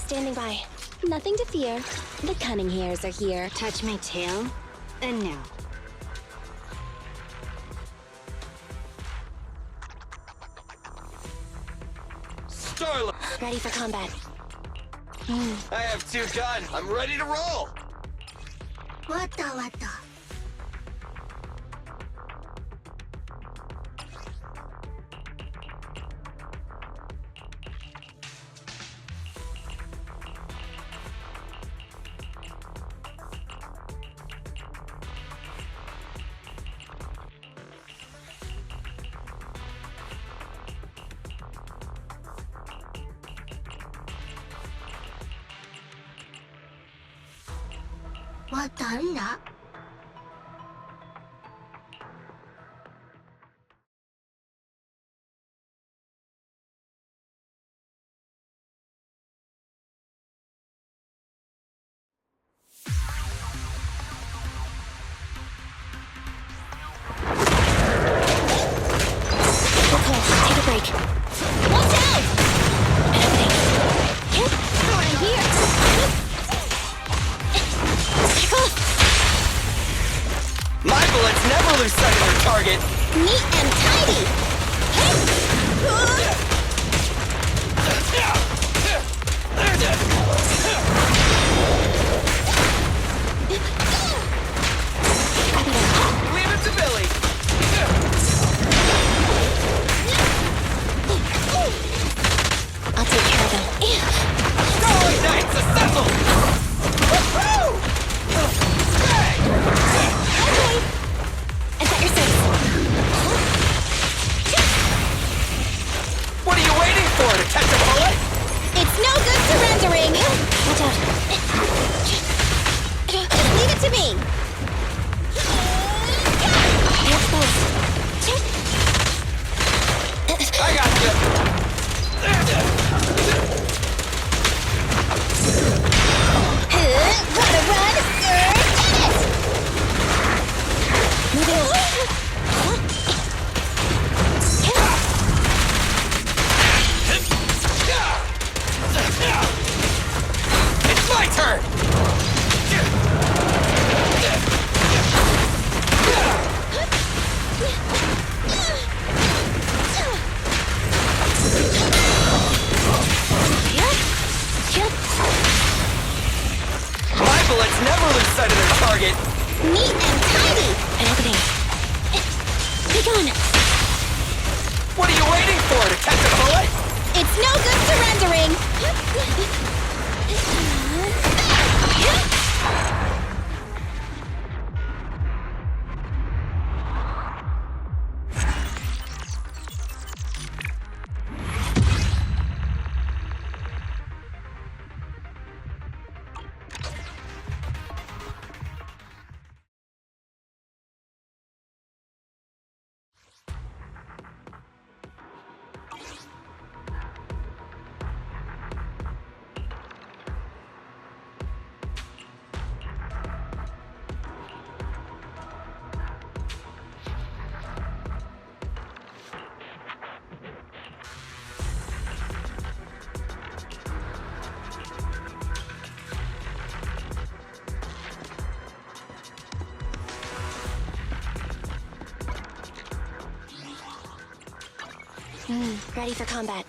Standing by. Nothing to fear. The cunning hairs are here. Touch my tail, and no. Starlight! Ready for combat. I have 2 guns. I'm ready to roll! Wata wata. Wata Okay, take a break. Watch out! I'm here! Back off! My bullets never lose sight of their target! Neat and tidy! Leave it to Billy! I'll take care of them. Starlight Knights assemble! Woohoo! Bang! Okay. I've got your six. What are you waiting for, to catch a bullet? It's no good surrendering! Watch out. Leave it to me! You're exposed. I got you! Wanna run? Get it! Move it It's my turn! My bullets never lose sight of their target! Neat and tidy! And everything. Be gone! What are you waiting for, to catch a bullet? It's no good surrendering! Ready for combat.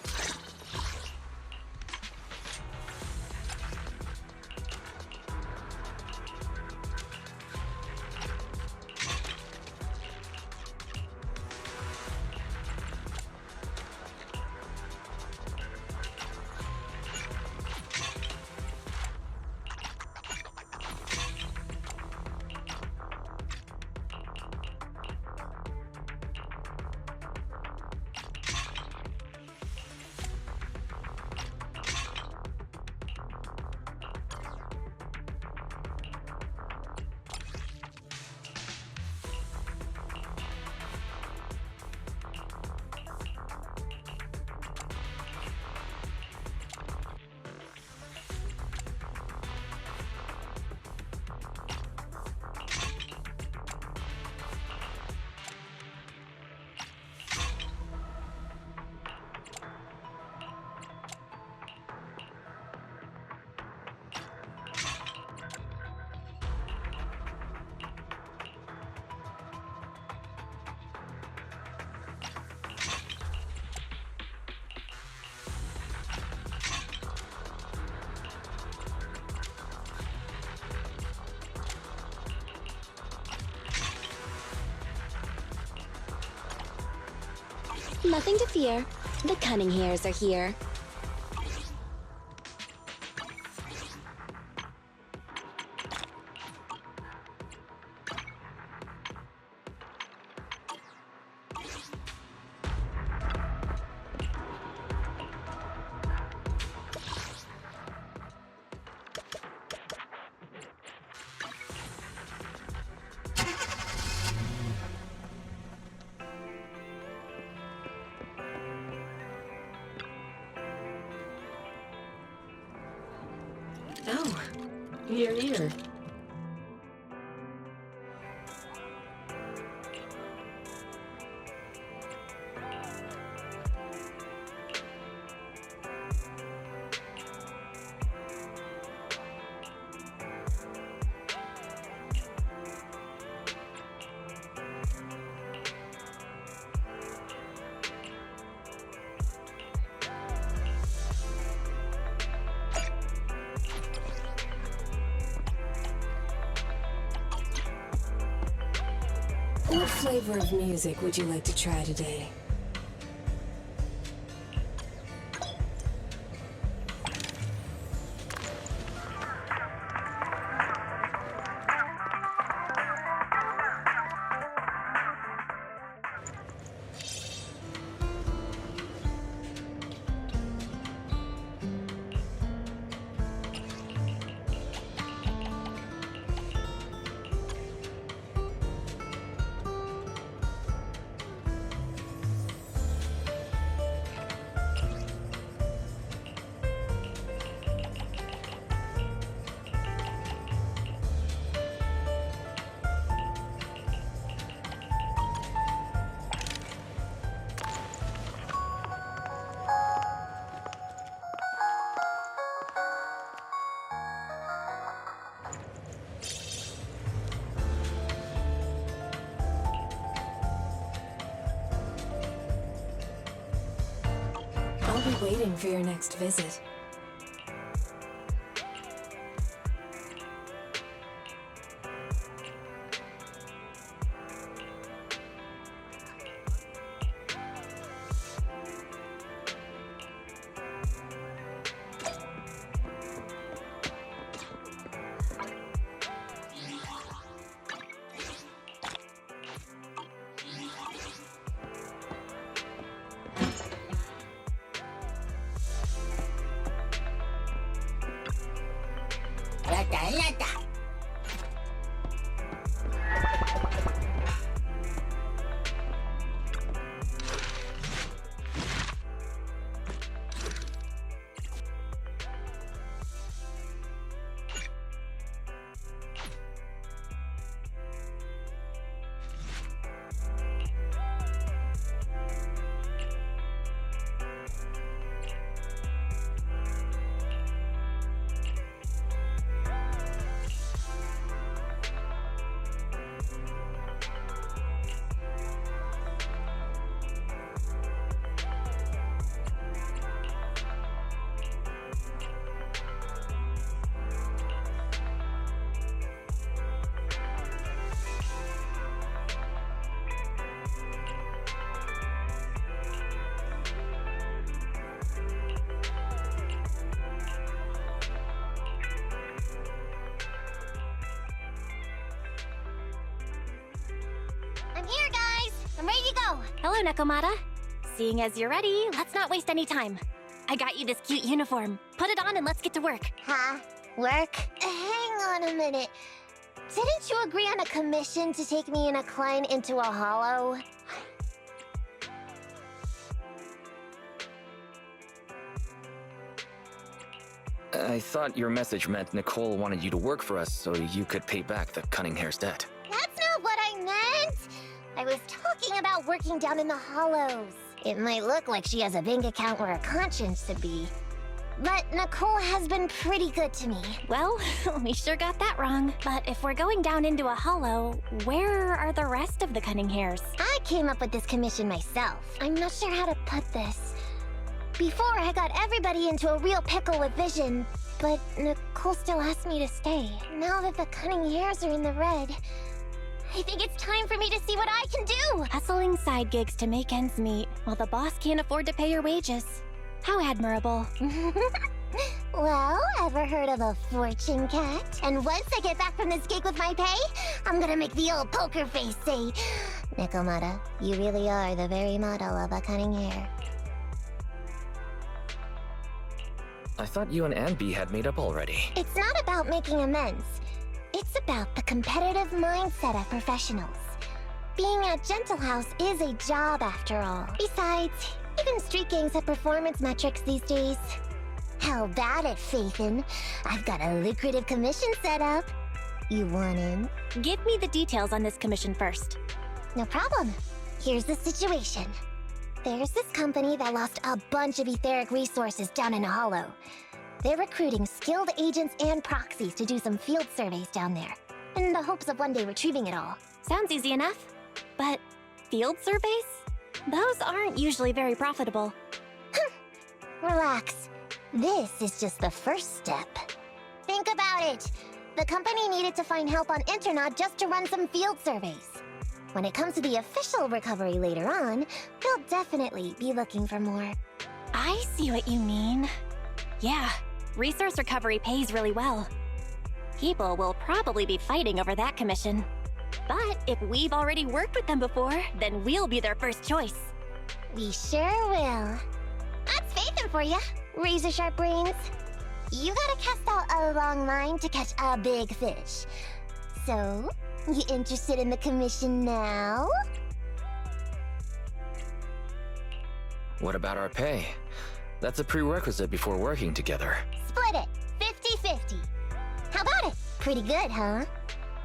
Nothing to fear. The cunning hairs are here. Oh, your ear. What flavor of music would you like to try today? I'll be waiting for your next visit. I'm here, guys! I'm ready to go! Hello, Nekomata. Seeing as you're ready, let's not waste any time. I got you this cute uniform. Put it on and let's get to work. Huh? Work? Hang on a minute. Didn't you agree on a commission to take me and a client into a hollow? I thought your message meant Nicole wanted you to work for us so you could pay back the Cunning Hair's debt. That's not what I meant! I was talking about working down in the hollows. It might look like she has a bank account where a conscience should be. But Nicole has been pretty good to me. Well, we sure got that wrong. But if we're going down into a hollow, where are the rest of the cunning hairs? I came up with this commission myself. I'm not sure how to put this. Before, I got everybody into a real pickle with vision, but Nicole still asked me to stay. Now that the cunning hairs are in the red, I think it's time for me to see what I can do! Hustling side gigs to make ends meet. while the boss can't afford to pay her wages. How admirable. Well, ever heard of a fortune cat? And once I get back from this gig with my pay, I'm gonna make the old poker face say, Nekomata, you really are the very model of a cunning hair. I thought you and Anby had made up already. It's not about making amends. It's about the competitive mindset of professionals. Being at Gentle House is a job after all. Besides, even street gangs have performance metrics these days. How about it, Faithin? I've got a lucrative commission set up. You want in? Give me the details on this commission first. No problem. Here's the situation. There's this company that lost a bunch of etheric resources down in a hollow. They're recruiting skilled agents and proxies to do some field surveys down there, in the hopes of one day retrieving it all. Sounds easy enough. But field surveys? Those aren't usually very profitable. Relax. This is just the first step. Think about it. The company needed to find help on Internod just to run some field surveys. When it comes to the official recovery later on, they'll definitely be looking for more. I see what you mean. Yeah, resource recovery pays really well. People will probably be fighting over that commission. But if we've already worked with them before, then we'll be their first choice. We sure will. That's Faithin for ya, razor-sharp brains. You gotta cast out a long line to catch a big fish. So, you interested in the commission now? What about our pay? That's a prerequisite before working together. Split it, 50-50. How about it? Pretty good, huh?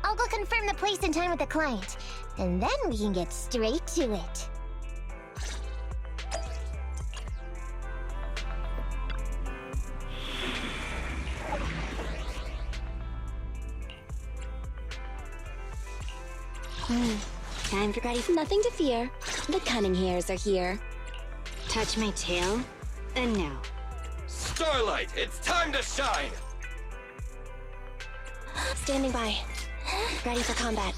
I'll go confirm the place and time with the client, and then we can get straight to it. Time for gratitude. Nothing to fear. The cunning hairs are here. Touch my tail, and now. Starlight, it's time to shine! Standing by. Ready for combat.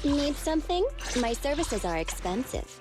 Need something? My services are expensive.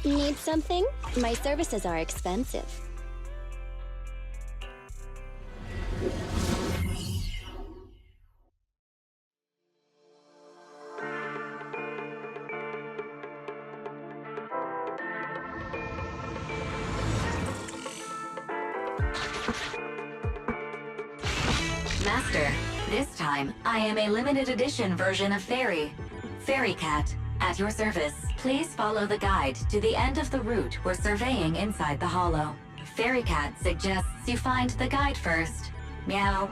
Need something? My services are expensive. Master, this time, I am a limited edition version of Fairy. Fairy Cat, at your service. Please follow the guide to the end of the route we're surveying inside the hollow. Fairy Cat suggests you find the guide first. Meow.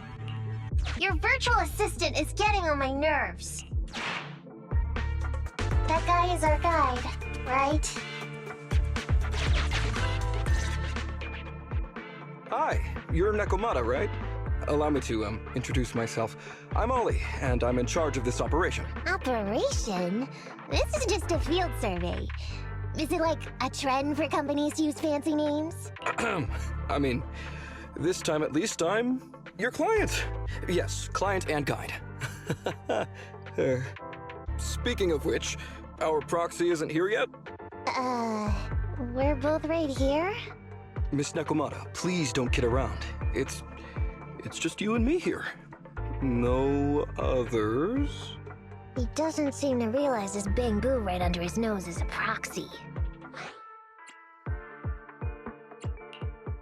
Your virtual assistant is getting on my nerves. That guy is our guide, right? Hi, you're Nekomata, right? Allow me to, introduce myself. I'm Ollie, and I'm in charge of this operation. Operation? This is just a field survey. Is it like a trend for companies to use fancy names? I mean, this time at least I'm your client. Yes, client and guide. Speaking of which, our proxy isn't here yet? We're both right here? Miss Nekomata, please don't kid around. It's just you and me here. No others? He doesn't seem to realize this bamboo right under his nose is a proxy.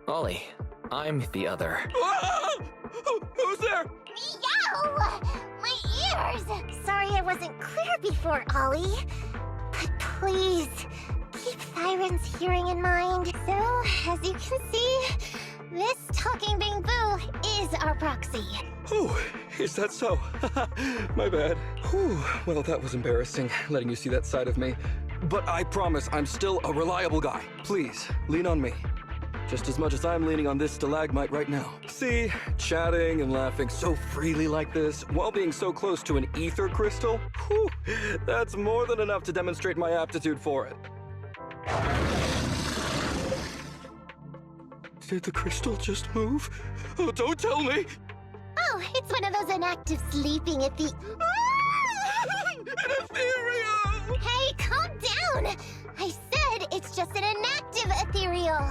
Ollie, I'm the other. Who's there? Meow! My ears! Sorry I wasn't clear before, Ollie. please, keep Thyron's hearing in mind. So, as you can see, this talking bamboo is our proxy. Oh, is that so? My bad. Whew, well, that was embarrassing, letting you see that side of me. But I promise I'm still a reliable guy. Please, lean on me. Just as much as I'm leaning on this stalagmite right now. See, chatting and laughing so freely like this, while being so close to an ether crystal, whew, that's more than enough to demonstrate my aptitude for it. Did the crystal just move? Oh, don't tell me! Oh, it's one of those inactive sleeping An ethereal! Hey, calm down! I said it's just an inactive ethereal.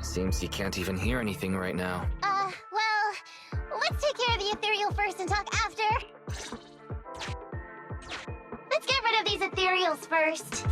Seems you can't even hear anything right now. Well, let's take care of the ethereal first and talk after. Let's get rid of these ethereals first.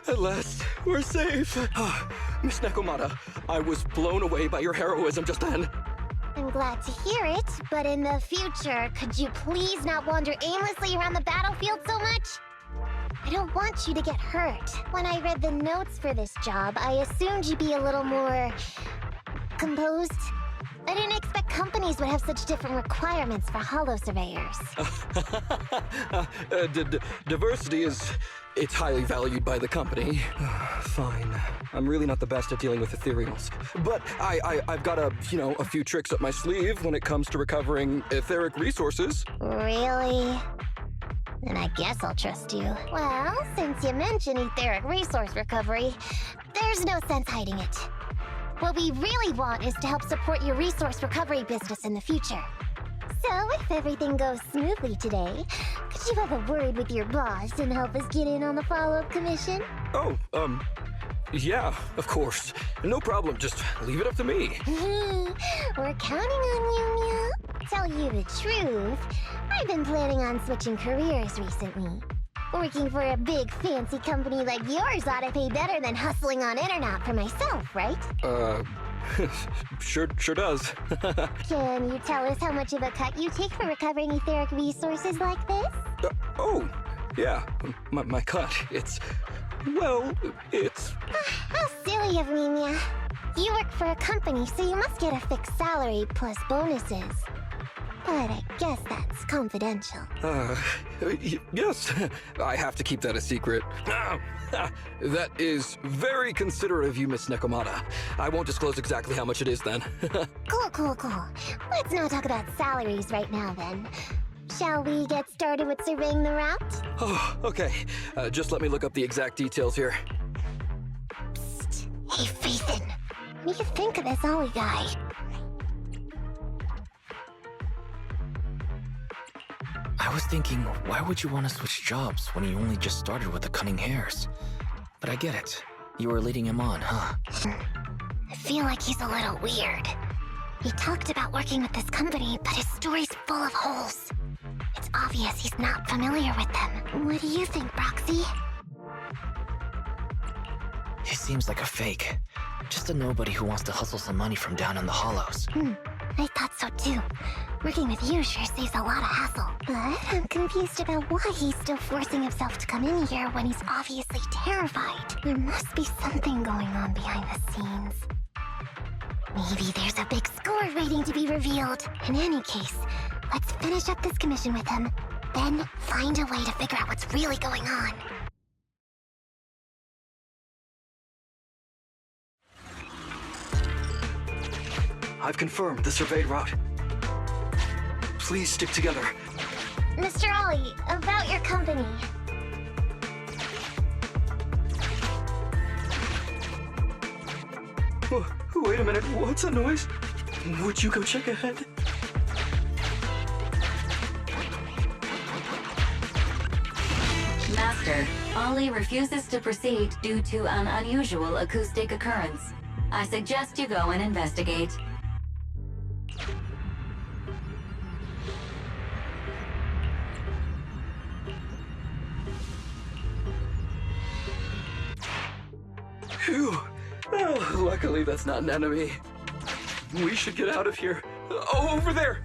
At last, we're safe. Miss Nekomata, I was blown away by your heroism just then. I'm glad to hear it, but in the future, could you please not wander aimlessly around the battlefield so much? I don't want you to get hurt. When I read the notes for this job, I assumed you'd be a little more composed. I didn't expect companies would have such different requirements for holo surveyors. Diversity it's highly valued by the company. Fine. I'm really not the best at dealing with ethereals. But I've got a few tricks up my sleeve when it comes to recovering etheric resources. Really? Then I guess I'll trust you. Well, since you mentioned etheric resource recovery, there's no sense hiding it. What we really want is to help support your resource recovery business in the future. So, if everything goes smoothly today, could you have a word with your boss and help us get in on the follow-up commission? Oh, yeah, of course. No problem, just leave it up to me. We're counting on you, Mia. Tell you the truth, I've been planning on switching careers recently. Working for a big fancy company like yours ought to pay better than hustling on internet for myself, right? Sure does. Can you tell us how much of a cut you take for recovering etheric resources like this? Oh, yeah, my cut, it's... How silly of me, Mia. You work for a company, so you must get a fixed salary plus bonuses. But I guess that's confidential. Yes, I have to keep that a secret. That is very considerate of you, Miss Nekomata. I won't disclose exactly how much it is then. Cool. Let's not talk about salaries right now then. Shall we get started with surveying the route? Oh, okay. Just let me look up the exact details here. Psst. Hey, Faithin. What do you think of this Ollie guy? I was thinking, why would you want to switch jobs when you only just started with the cunning hairs? But I get it. You were leading him on, huh? I feel like he's a little weird. He talked about working with this company, but his story's full of holes. It's It's obvious he's not familiar with them. What do you think, Roxy? He seems like a fake. Just a nobody who wants to hustle some money from down in the hollows. I thought so too. Working with you sure saves a lot of hassle. But I'm confused about why he's still forcing himself to come in here when he's obviously terrified. There must be something going on behind the scenes. Maybe there's a big score waiting to be revealed. In any case, let's finish up this commission with him, then find a way to figure out what's really going on. I've confirmed the surveyed route. Please stick together. Mr. Ollie, about your company. Wait a minute, what's that noise? Would you go check ahead? Master, Ollie refuses to proceed due to an unusual acoustic occurrence. I suggest you go and investigate. Phew. Oh, luckily that's not an enemy. We should get out of here. Oh, over there!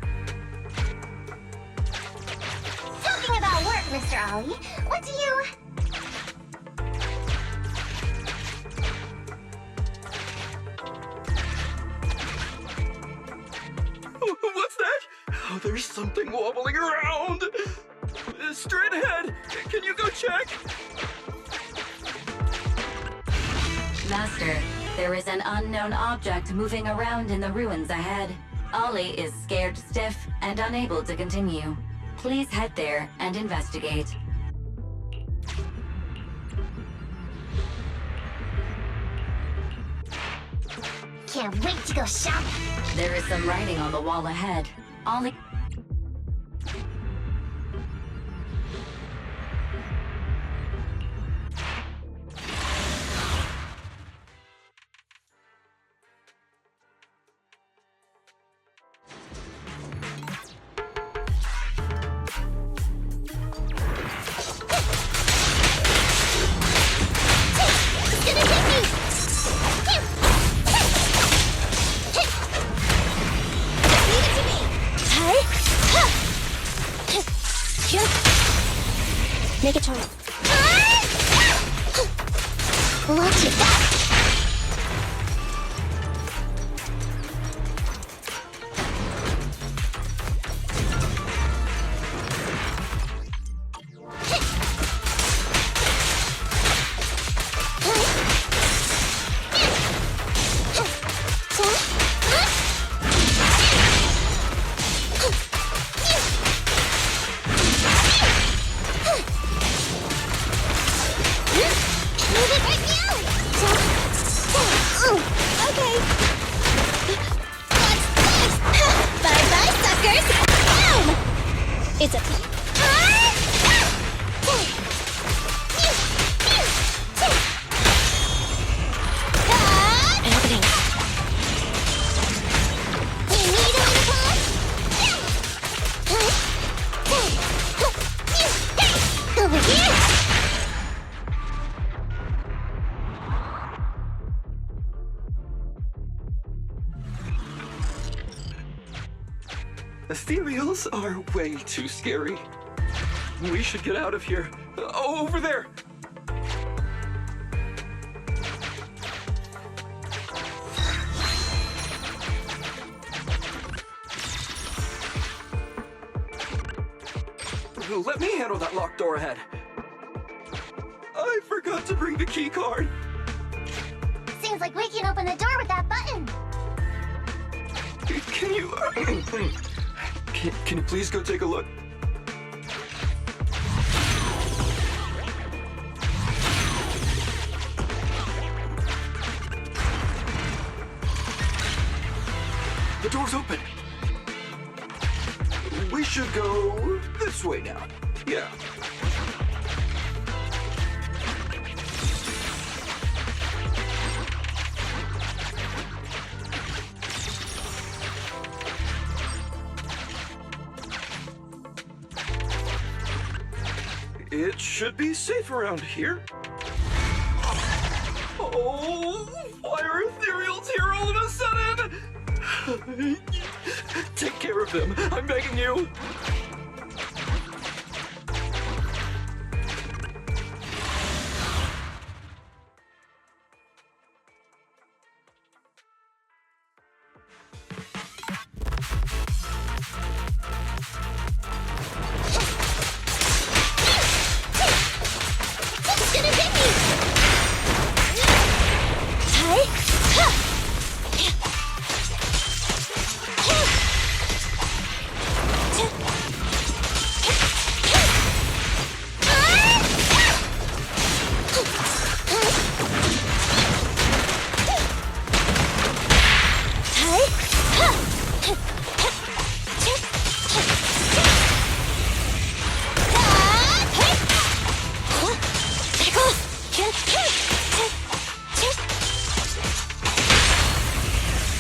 Talking about work, Mr. Ollie, what do you... What's that? Oh, there's something wobbling around! Straight ahead! Can you go check? Master, there is an unknown object moving around in the ruins ahead. Ollie is scared stiff and unable to continue. Please head there and investigate. Can't wait to go shopping. There is some writing on the wall ahead. Ollie... Make a choice. Watch it back. It's a... Happening. Over here. Ethereals are way too scary. We should get out of here. Oh, over there! Let me handle that locked door ahead. I forgot to bring the key card. Seems like we can open the door with that button. Can you... Can you please go take a look? The door's open. We should go this way now. Yeah. It should be safe around here. Oh, fire ethereals here all of a sudden! Take care of them, I'm begging you.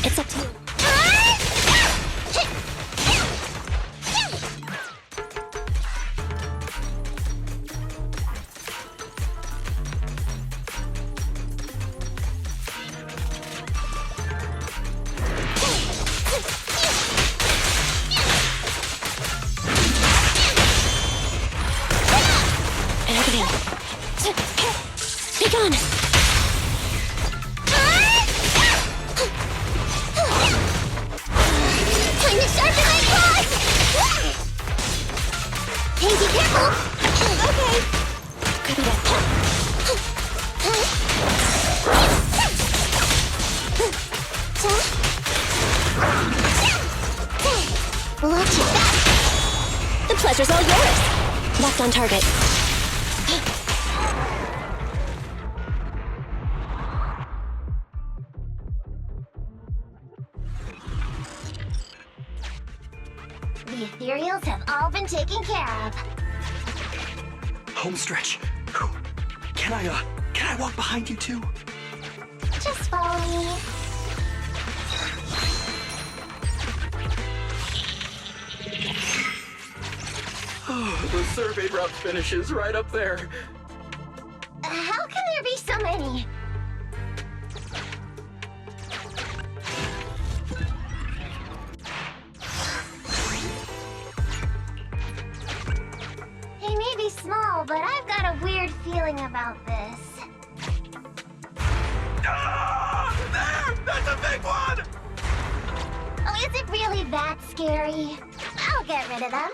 It's up to you. Be gone! Time to sharpen my claws! Hey, be careful! Okay. Copy that. Watch your back! The pleasure's all yours! Locked on target. The ethereals have all been taken care of. Home stretch. Can I walk behind you too? Just follow me. Oh, the survey route finishes right up there. How can there be so many? They may be small, but I've got a weird feeling about this. Ah! There! That's a big one! Oh, is it really that scary? I'll get rid of them.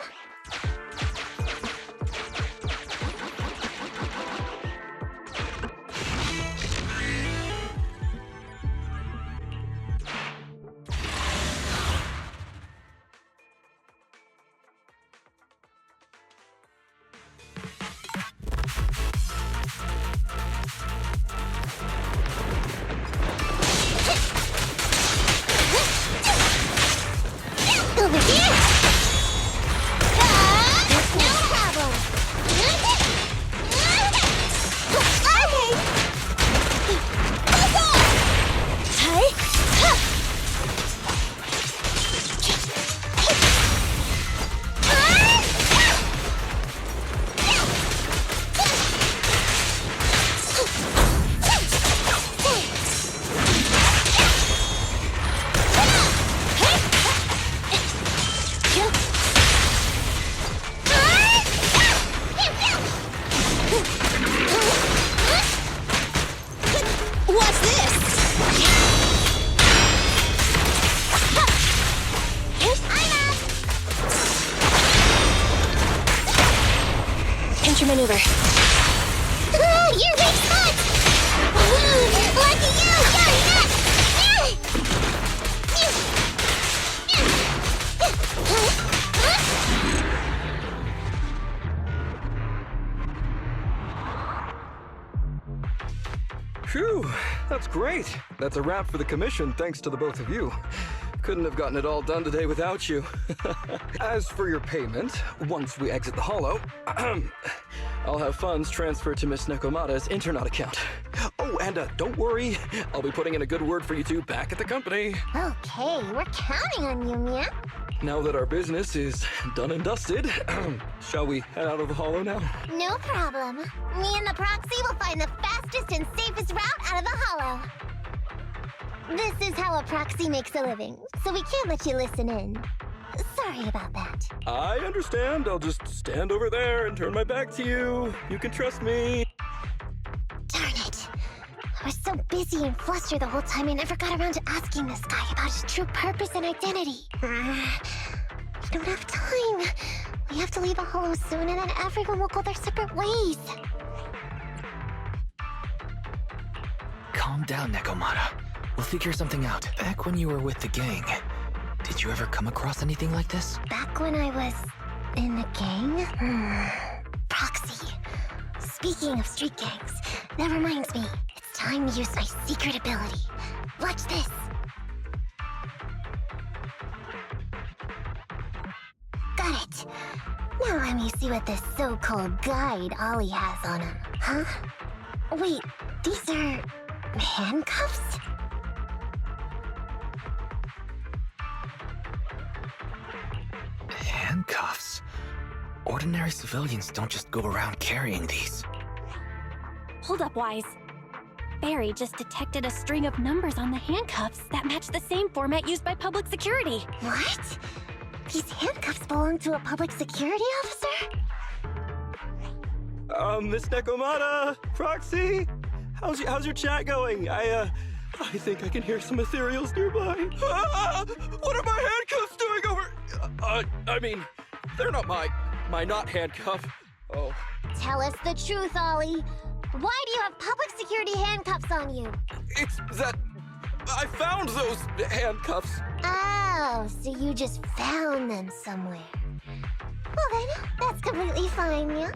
Over here! No problem! Okay! What's this? Pinch your maneuver. You're big spot! Lucky you! Phew, that's great. That's a wrap for the commission, thanks to the both of you. Couldn't have gotten it all done today without you. As for your payment, once we exit the hollow, I'll have funds transferred to Miss Nekomata's Internaut account. Oh, And don't worry, I'll be putting in a good word for you two back at the company. Okay, we're counting on you, Mia. Now that our business is done and dusted, shall we head out of the hollow now? No problem. Me and the proxy will find the fastest and safest route out of the hollow. This is how a proxy makes a living, so we can't let you listen in. Sorry about that. I understand. I'll just stand over there and turn my back to you. You can trust me. Darn it. I was so busy and flustered the whole time I never got around to asking this guy about his true purpose and identity. I don't have time. We have to leave a hollow soon and then everyone will go their separate ways. Calm down, Nekomata. We'll figure something out. Back when you were with the gang, did you ever come across anything like this? Back when I was in the gang? Proxy. Speaking of street gangs, that reminds me. It's time to use my secret ability. Watch this. Got it. Now let me see what this so-called guide Ollie has on him. Huh? Wait, these are handcuffs? Handcuffs? Ordinary civilians don't just go around carrying these. Hold up, Wise. Barry just detected a string of numbers on the handcuffs that match the same format used by public security. What? These handcuffs belong to a public security officer? Miss Nekomata, Proxy, how's your chat going? I think I can hear some ethereals nearby. What are my handcuffs doing over? I mean, they're not my not handcuff. Oh. Tell us the truth, Ollie. Why do you have public security handcuffs on you? It's that I found those handcuffs. Oh, so you just found them somewhere. Well then, that's completely fine, yeah?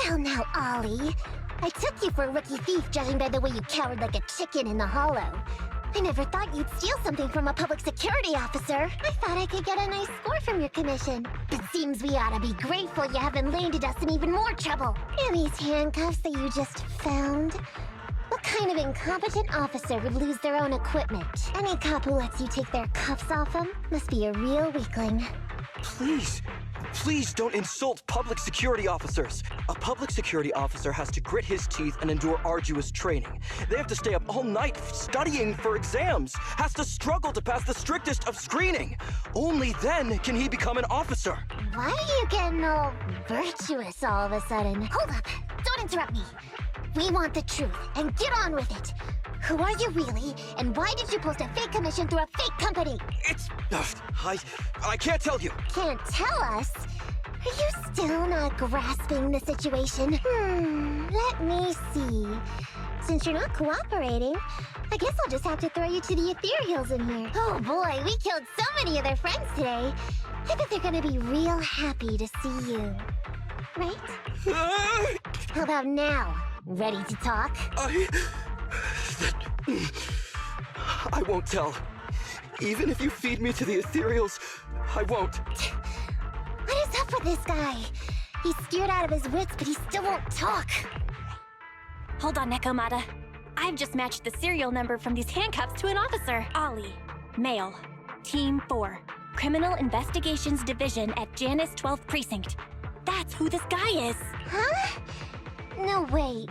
Well now, Ollie. I took you for a rookie thief judging by the way you cowered like a chicken in the hollow. I never thought you'd steal something from a public security officer. I thought I could get a nice score from your commission. It seems we ought to be grateful you haven't landed us in even more trouble. And these handcuffs that you just found? What kind of incompetent officer would lose their own equipment? Any cop who lets you take their cuffs off them must be a real weakling. Please don't insult public security officers. A public security officer has to grit his teeth and endure arduous training. They have to stay up all night studying for exams, has to struggle to pass the strictest of screening. Only then can he become an officer. Why are you getting all virtuous all of a sudden? Hold up! Don't interrupt me! We want the truth, and get on with it! Who are you really, and why did you post a fake commission through a fake company? It's... I can't tell you. Can't tell us? Are you still not grasping the situation? Let me see. Since you're not cooperating, I guess I'll just have to throw you to the ethereals in here. Oh boy, we killed so many of their friends today. I bet they're gonna be real happy to see you. Right? How about now? Ready to talk? I won't tell. Even if you feed me to the ethereals, I won't. What is up with this guy? He's scared out of his wits, but he still won't talk. Hold on, Nekomata. I've just matched the serial number from these handcuffs to an officer. Ollie, male, Team 4, Criminal Investigations Division at Janus 12th Precinct. That's who this guy is. Huh? No, wait.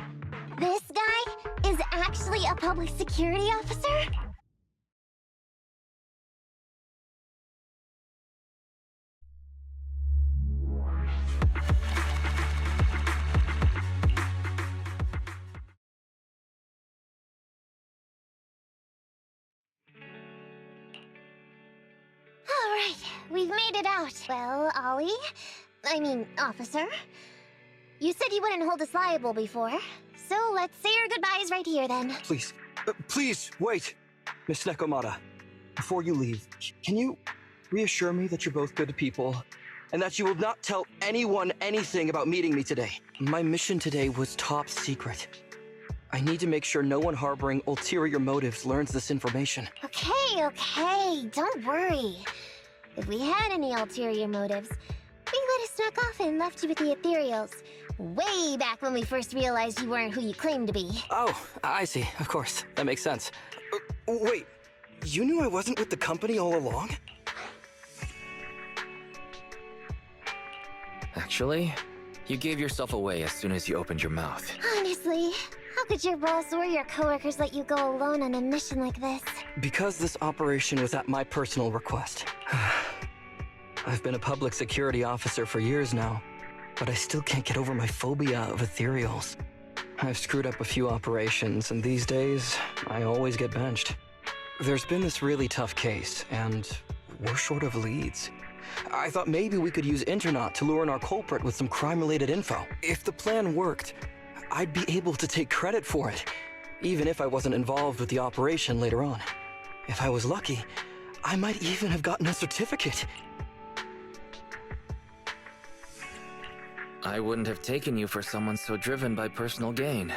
This guy is actually a public security officer? Alright, we've made it out. Well, Ollie? Officer? You said you wouldn't hold us liable before, so let's say our goodbyes right here then. Please, wait. Miss Nekomata, before you leave, can you reassure me that you're both good people, and that you will not tell anyone anything about meeting me today? My mission today was top secret. I need to make sure no one harboring ulterior motives learns this information. Okay, don't worry. If we had any ulterior motives, we would have snuck off and left you with the ethereals. Way back when we first realized you weren't who you claimed to be. Oh, I see. Of course. That makes sense. Wait, you knew I wasn't with the company all along? Actually, you gave yourself away as soon as you opened your mouth. Honestly, how could your boss or your coworkers let you go alone on a mission like this? Because this operation was at my personal request. I've been a public security officer for years now, but I still can't get over my phobia of ethereals. I've screwed up a few operations, and these days, I always get benched. There's been this really tough case, and we're short of leads. I thought maybe we could use Internaut to lure in our culprit with some crime-related info. If the plan worked, I'd be able to take credit for it, even if I wasn't involved with the operation later on. If I was lucky, I might even have gotten a certificate. I wouldn't have taken you for someone so driven by personal gain.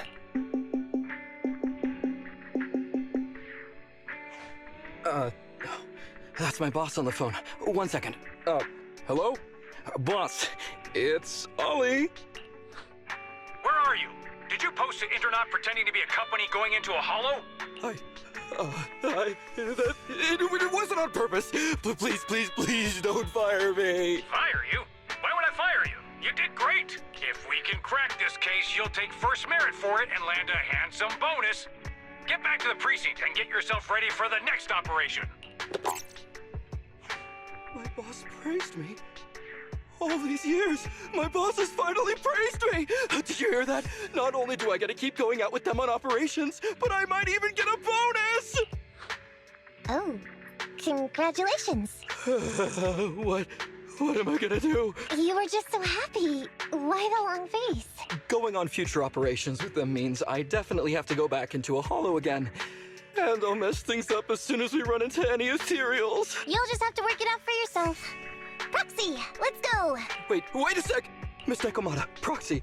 That's my boss on the phone. 1 second. Hello? Boss, it's Ollie. Where are you? Did you post to Internaut pretending to be a company going into a hollow? It wasn't on purpose. But please don't fire me. Fire you? Why would I fire you? You did great. If we can crack this case, you'll take first merit for it and land a handsome bonus. Get back to the precinct and get yourself ready for the next operation. My boss praised me. All these years, my boss has finally praised me! Did you hear that? Not only do I get to keep going out with them on operations, but I might even get a bonus! Oh, congratulations. What am I gonna do? You were just so happy. Why the long face? Going on future operations with them means I definitely have to go back into a hollow again. And I'll mess things up as soon as we run into any ethereals. You'll just have to work it out for yourself. Proxy, let's go! Wait a sec! Miss Nekomata, Proxy,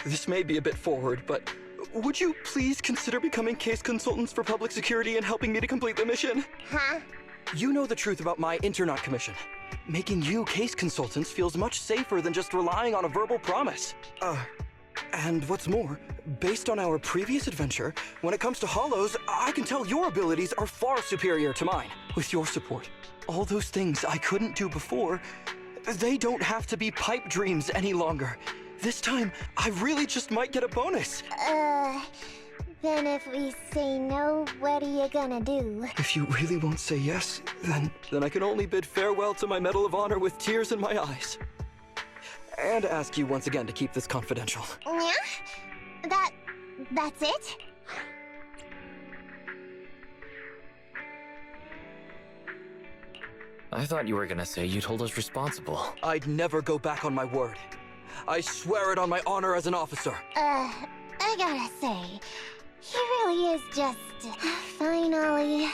this may be a bit forward, but would you please consider becoming case consultants for public security and helping me to complete the mission? Huh? You know the truth about my Internaut commission. Making you case consultants feels much safer than just relying on a verbal promise. And what's more, based on our previous adventure, when it comes to hollows, I can tell your abilities are far superior to mine. With your support, all those things I couldn't do before, they don't have to be pipe dreams any longer. This time, I really just might get a bonus. Then if we say no, what are you gonna do? If you really won't say yes, then I can only bid farewell to my Medal of Honor with tears in my eyes. And ask you once again to keep this confidential. Yeah? That's it? I thought you were gonna say you'd hold us responsible. I'd never go back on my word. I swear it on my honor as an officer. I gotta say, he really is just... Fine, Ollie.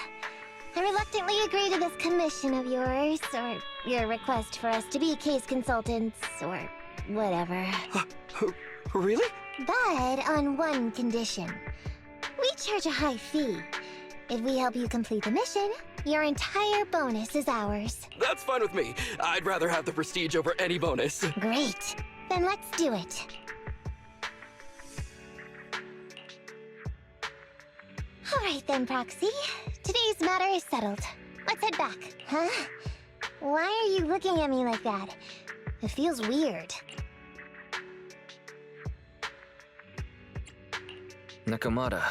I reluctantly agree to this commission of yours, or your request for us to be case consultants, or whatever. Really? But on one condition. We charge a high fee. If we help you complete the mission, your entire bonus is ours. That's fine with me. I'd rather have the prestige over any bonus. Great. Then let's do it. Alright then, Proxy. Today's matter is settled. Let's head back. Huh? Why are you looking at me like that? It feels weird. Nekomata,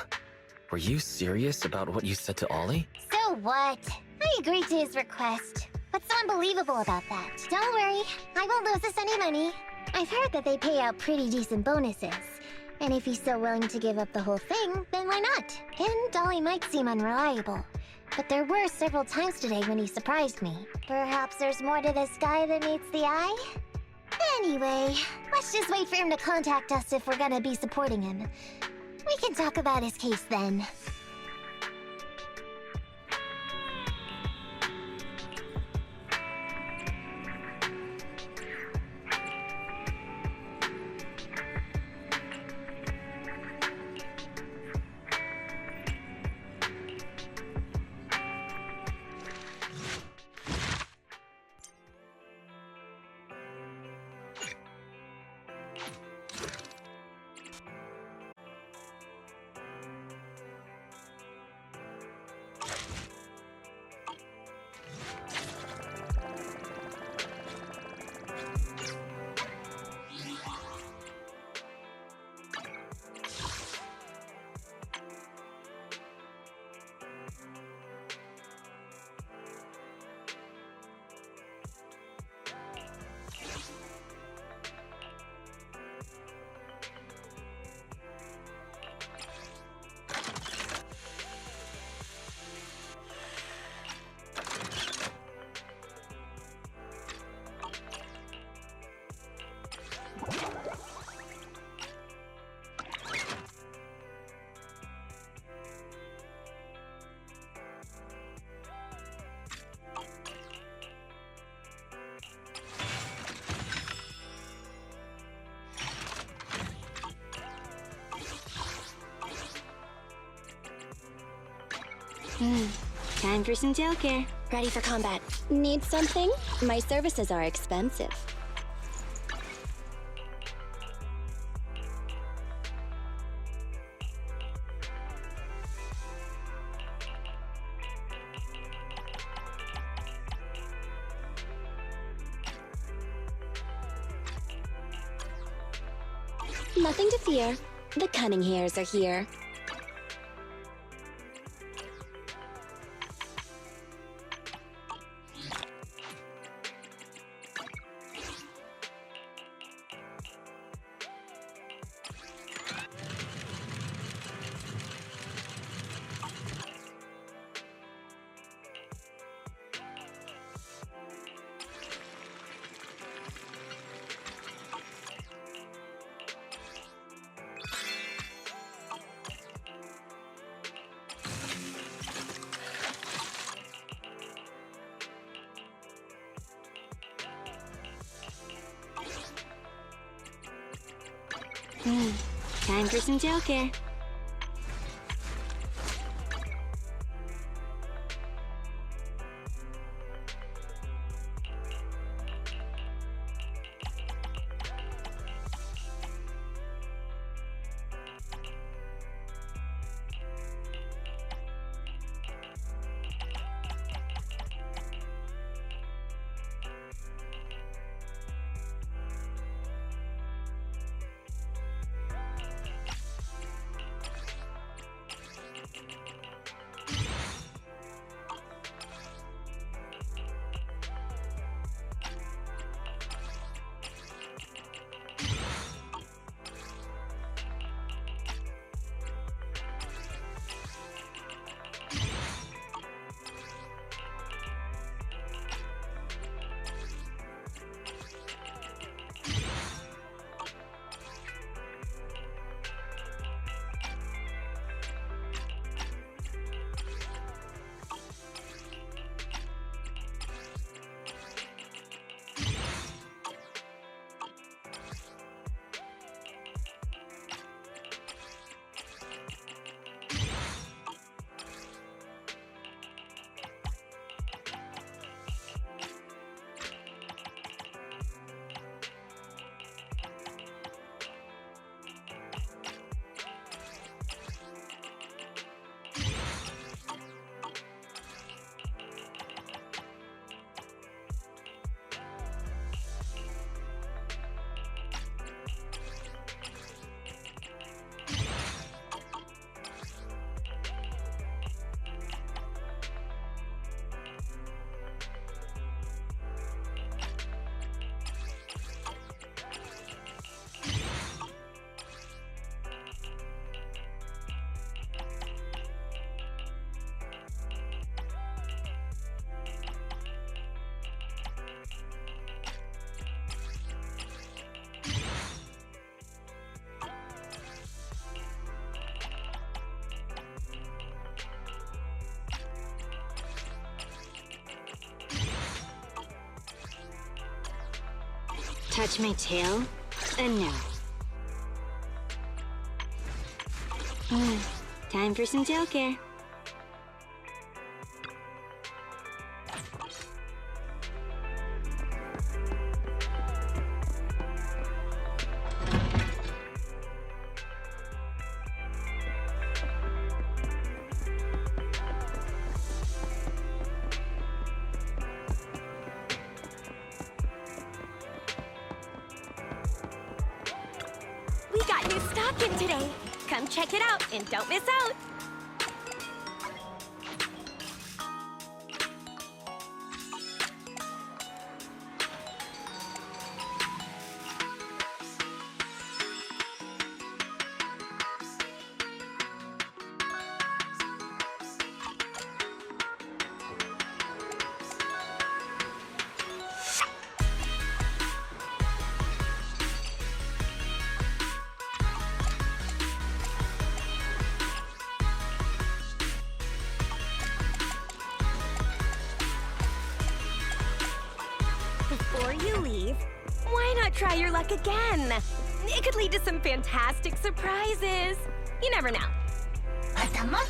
were you serious about what you said to Ollie? So what? I agreed to his request. What's so unbelievable about that? Don't worry, I won't lose us any money. I've heard that they pay out pretty decent bonuses. And if he's so willing to give up the whole thing, then why not? And Ollie might seem unreliable. But there were several times today when he surprised me. Perhaps there's more to this guy than meets the eye? Anyway, let's just wait for him to contact us if we're gonna be supporting him. We can talk about his case then. Time for some tail care. Ready for combat. Need something? My services are expensive. Nothing to fear. The cunning hairs are here. Time for some tail care. Touch my tail, and now. Time for some tail care. We got new stock in today. Come check it out and don't miss out. Before you leave, why not try your luck again? It could lead to some fantastic surprises. You never know. またまた